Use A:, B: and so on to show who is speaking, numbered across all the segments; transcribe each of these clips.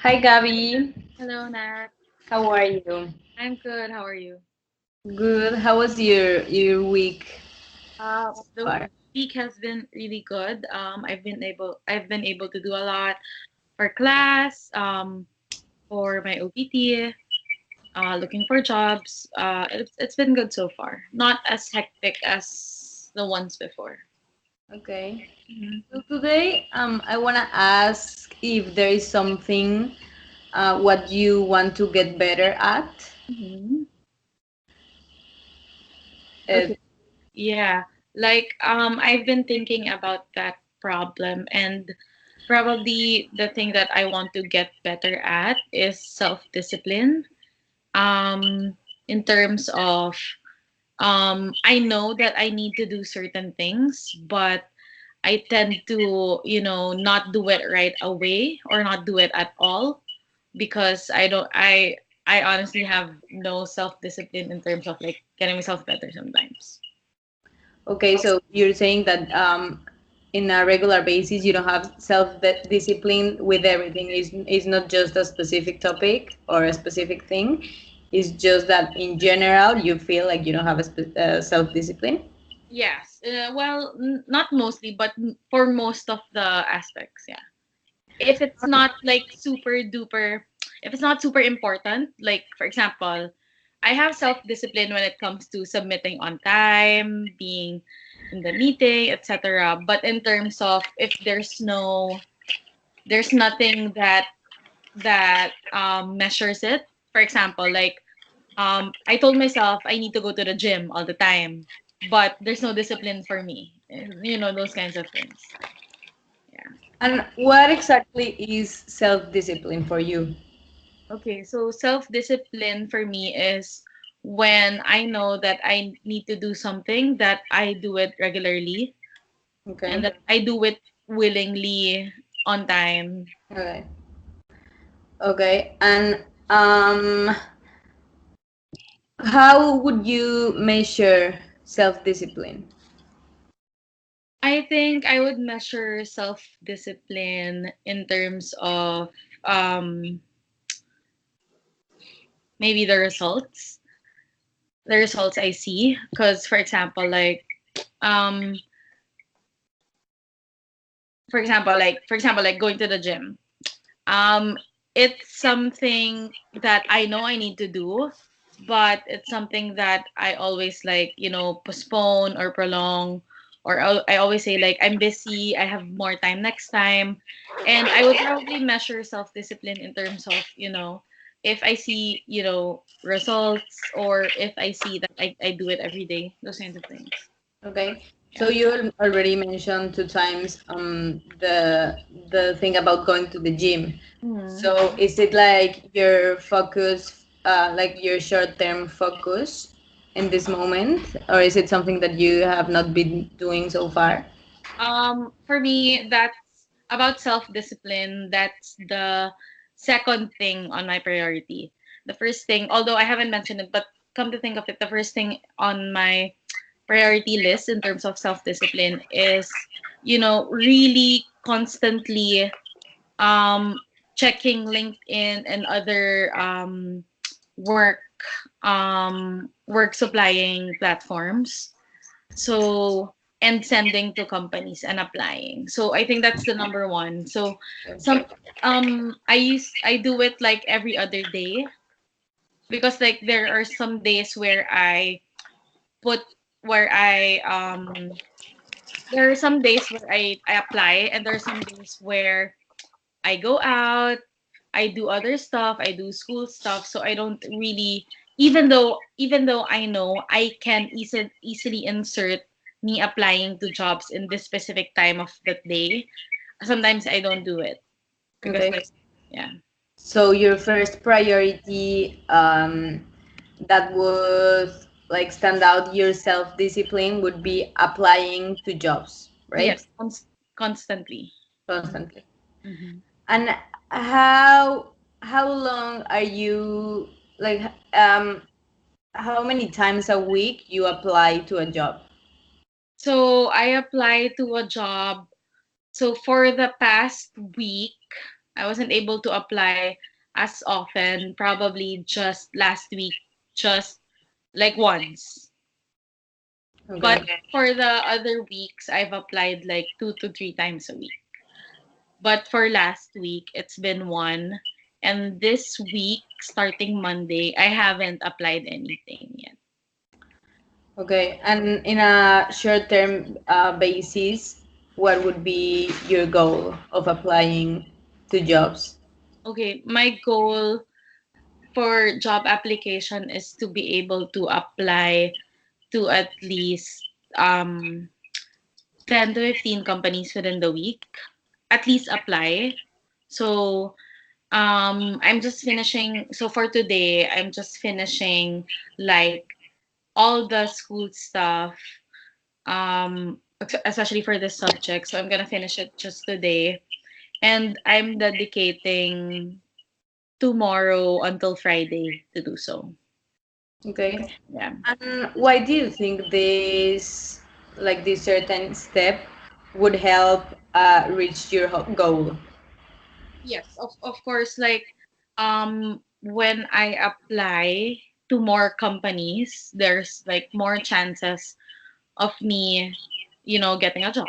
A: Hi, Gabby.
B: Hello, Nat.
A: How are you?
B: I'm good. How are you?
A: Good. How was your week so
B: The
A: far?
B: week has been really good. I've been able to do a lot for class, for my OPT, looking for jobs. It's been good so far. Not as hectic as the ones before.
A: Okay.
B: Mm-hmm.
A: So today, I wanna ask if there is something what you want to get better at.
B: Mm-hmm.
A: Uh,
B: Okay. Yeah. I've been thinking about that problem, and probably the thing that I want to get better at is self-discipline. um in terms of I know that I need to do certain things, but I tend to, not do it right away or not do it at all because I honestly have no self-discipline in terms of like getting myself better sometimes.
A: okay, so you're saying that in a regular basis you don't have self-discipline with everything. It's not just a specific topic or a specific thing. It's just that in general you feel like you don't have self-discipline.
B: Yes. Well, not mostly, but for most of the aspects, yeah. If it's not like super duper, if it's not super important, like for example, I have self discipline when it comes to submitting on time, being in the meeting, etc. But in terms of if there's nothing that measures it. For example, like I told myself I need to go to the gym all the time, but there's no discipline for me. Those kinds of things. Yeah.
A: And what exactly is self-discipline for you?
B: Okay, so self-discipline for me is when I know that I need to do something, that I do it regularly and
A: Okay.
B: that I do it willingly on time.
A: Okay. Okay. And um, how would you measure self-discipline?
B: I think I would measure self-discipline in terms of um, maybe the results I see. Because, um, for example, like going to the gym. Um, it's something that I know I need to do, but it's something that I always postpone or prolong, or I always say like I'm busy, I have more time next time, and I would probably measure self discipline in terms of if I see results or if I see that I do it every day, those kinds of things.
A: Okay. So
B: Yeah.
A: you already mentioned two times the thing about going to the gym.
B: Mhm.
A: So is it like your focus, like your short-term focus in this moment, or is it something that you have not been doing so far?
B: For me, that's about self-discipline. That's the second thing on my priority. The first thing, although I haven't mentioned it, but come to think of it, the first thing on my priority list in terms of self-discipline is, really constantly um, checking LinkedIn and other work work supplying platforms, so and sending to companies and applying. So I think that's the number one. So some I do it like every other day because like there are some days where put where I there are some days where I apply, and there are some days where I go out, I do other stuff, I do school stuff, so I don't really, even though I know I can easily insert me applying to jobs in this specific time of the day, sometimes I don't do it because
A: Okay.
B: like yeah.
A: So your first priority that would like stand out your self-discipline would be applying to jobs, right?
B: Yes, constantly.
A: Constantly.
B: Mm-hmm.
A: And how long are you like how many times a week you apply to a job?
B: So I applied to a job. So for the past week, I wasn't able to apply as often, probably just last week, just like once. But
A: Okay.
B: for the other weeks, I've applied like 2 to 3 times a week. But for last week, it's been one. And this week, starting Monday, I haven't applied anything yet.
A: Okay. And in a short-term basis, what would be your goal of applying to jobs?
B: Okay, my goal for job application is to be able to apply to at least 10 to 15 companies within the week. At least apply. So I'm just finishing, so for today I'm just finishing like all the school stuff, especially for this subject. So I'm gonna finish it just today. And I'm dedicating tomorrow until Friday to do so.
A: Okay.
B: Yeah.
A: And why do you think this, like this certain step, would help reach your goal?
B: Yes, of course, like when I apply to more companies, there's like more chances of me, getting a job.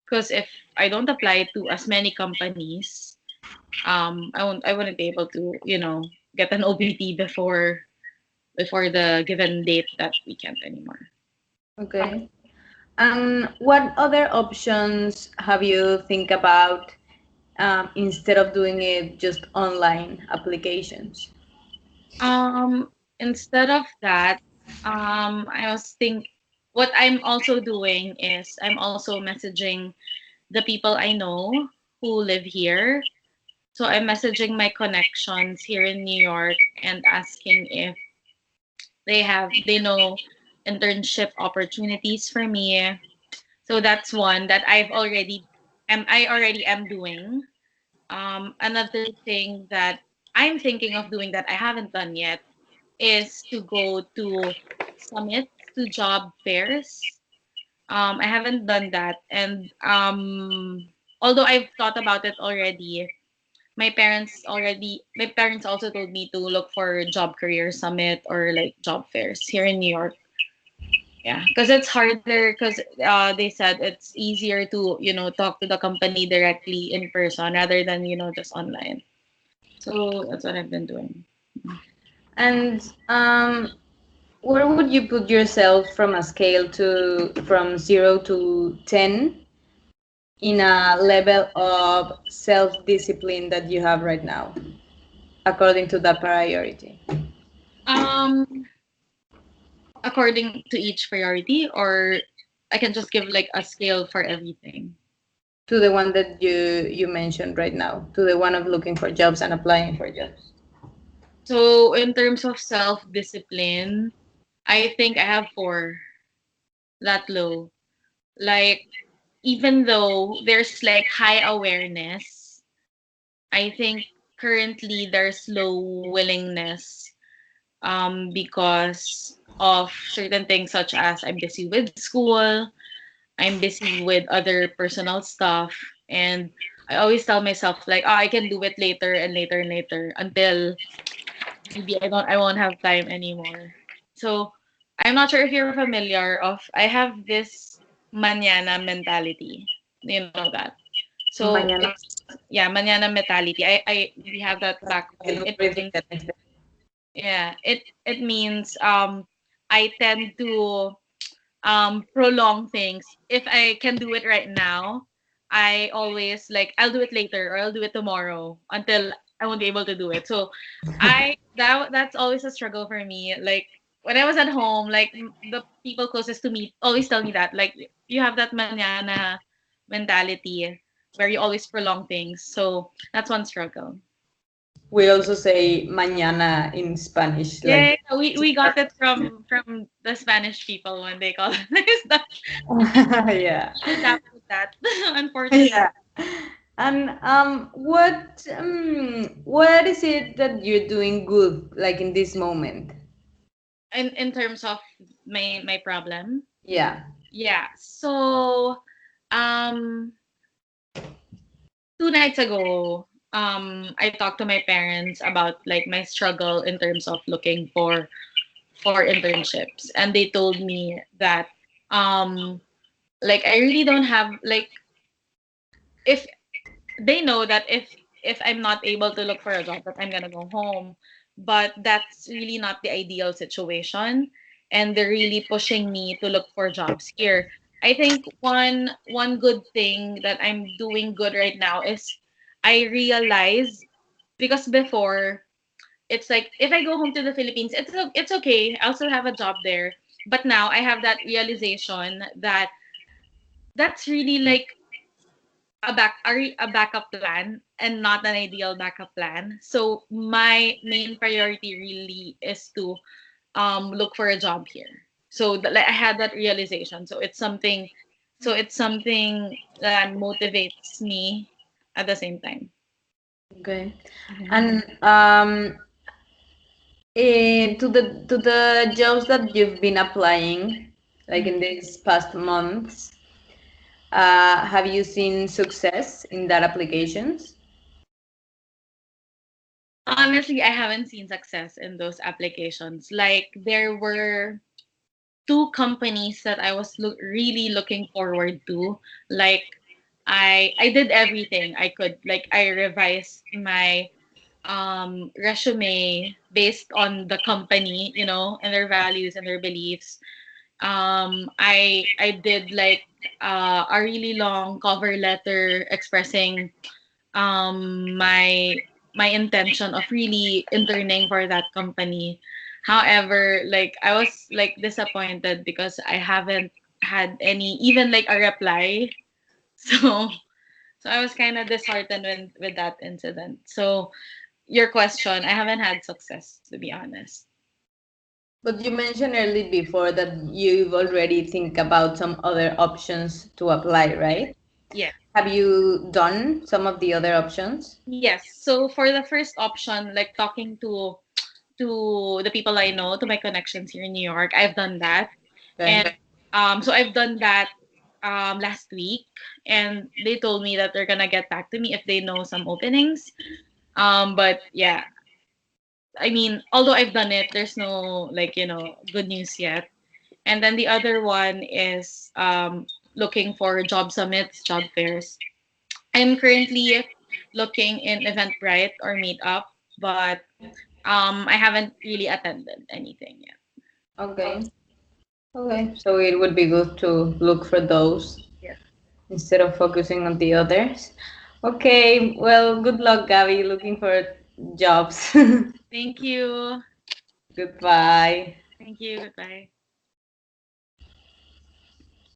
B: Because if I don't apply to as many companies, I wouldn't be able to, get an OPT before the given date that weekend anymore.
A: Okay. And what other options have you think about instead of doing it just online applications?
B: Instead of that, I was think what I'm also doing is I'm also messaging the people I know who live here. So I'm messaging my connections here in New York and asking if they know internship opportunities for me. So that's one that I already am doing. Another thing that I'm thinking of doing that I haven't done yet is to go to summits, to job fairs. I haven't done that, and although I've thought about it already, my parents also told me to look for job career summit or like job fairs here in New York. Yeah, because it's harder because they said it's easier to talk to the company directly in person rather than just online. So that's what I've been doing.
A: And where would you put yourself from a scale to from 0 to 10 in a level of self-discipline that you have right now, according to that priority?
B: Um, According to each priority, or I can just give like a scale for everything.
A: To the one that you mentioned right now, to the one of looking for jobs and applying for jobs.
B: So in terms of self-discipline, I think I have four, that low. Like even though there's like high awareness, I think currently there's low willingness because of certain things such as I'm busy with school, I'm busy with other personal stuff, and I always tell myself like, oh, I can do it later and later and later until maybe I won't have time anymore. So I'm not sure if you're familiar of I have this mañana mentality. You know that. So
A: Mañana.
B: it's yeah, mañana mentality. I we have that back home. It means it means I tend to prolong things. If I can do it right now, I always like I'll do it later or I'll do it tomorrow until I won't be able to do it. So that's always a struggle for me. Like when I was at home, like the people closest to me always tell me that like you have that manana mentality where you always prolong things. So that's one struggle.
A: We also say mañana in Spanish,
B: Yeah,
A: like
B: we got it from the Spanish people when they call it that.
A: yeah,
B: We adapt with that, unfortunately.
A: yeah. And what is it that you're doing good, like in this moment?
B: In terms of my problem.
A: Yeah.
B: Yeah. So um 2 nights ago, I talked to my parents about like my struggle in terms of looking for internships, and they told me that um like I really don't have like, if they know that if I'm not able to look for a job, that I'm gonna go home, but that's really not the ideal situation, and they're really pushing me to look for jobs here. I think one good thing that I'm doing good right now is I realize, because before it's like if I go home to the Philippines, it's okay, I'll still have a job there. But now I have that realization that that's really like a backup plan and not an ideal backup plan. So my main priority really is to look for a job here. So like I had that realization. So it's something that motivates me at the same time.
A: Okay.
B: Mhm.
A: And to the jobs that you've been applying, like
B: Mhm.
A: in these past months, have you seen success in that applications?
B: Honestly, I haven't seen success in those applications. Like there were two companies that I was really looking forward to. Like I did everything I could. Like I revised my resume based on the company, and their values and their beliefs. I did like a really long cover letter expressing my intention of really interning for that company. However, like I was like disappointed because I haven't had any, even like a reply. So so I was kind of disheartened with that incident. So your question, I haven't had success, to be honest.
A: But you mentioned earlier before that you've already think about some other options to apply, right?
B: Yeah.
A: Have you done some of the other options?
B: Yes. So for the first option, like talking to the people I know, to my connections here in New York, I've done that.
A: Okay.
B: And so I've done that last week, and they told me that they're gonna get back to me if they know some openings. But yeah, I mean, although I've done it, there's no like good news yet. And then the other one is looking for job summits, job fairs. I'm currently looking in Eventbrite or Meetup, but I haven't really attended anything yet.
A: Okay. Okay. So it would be good to look for those
B: Yes.
A: instead of focusing on the others. Okay. Well, good luck, Gabby, looking for jobs.
B: Thank you.
A: Goodbye.
B: Thank you. Goodbye.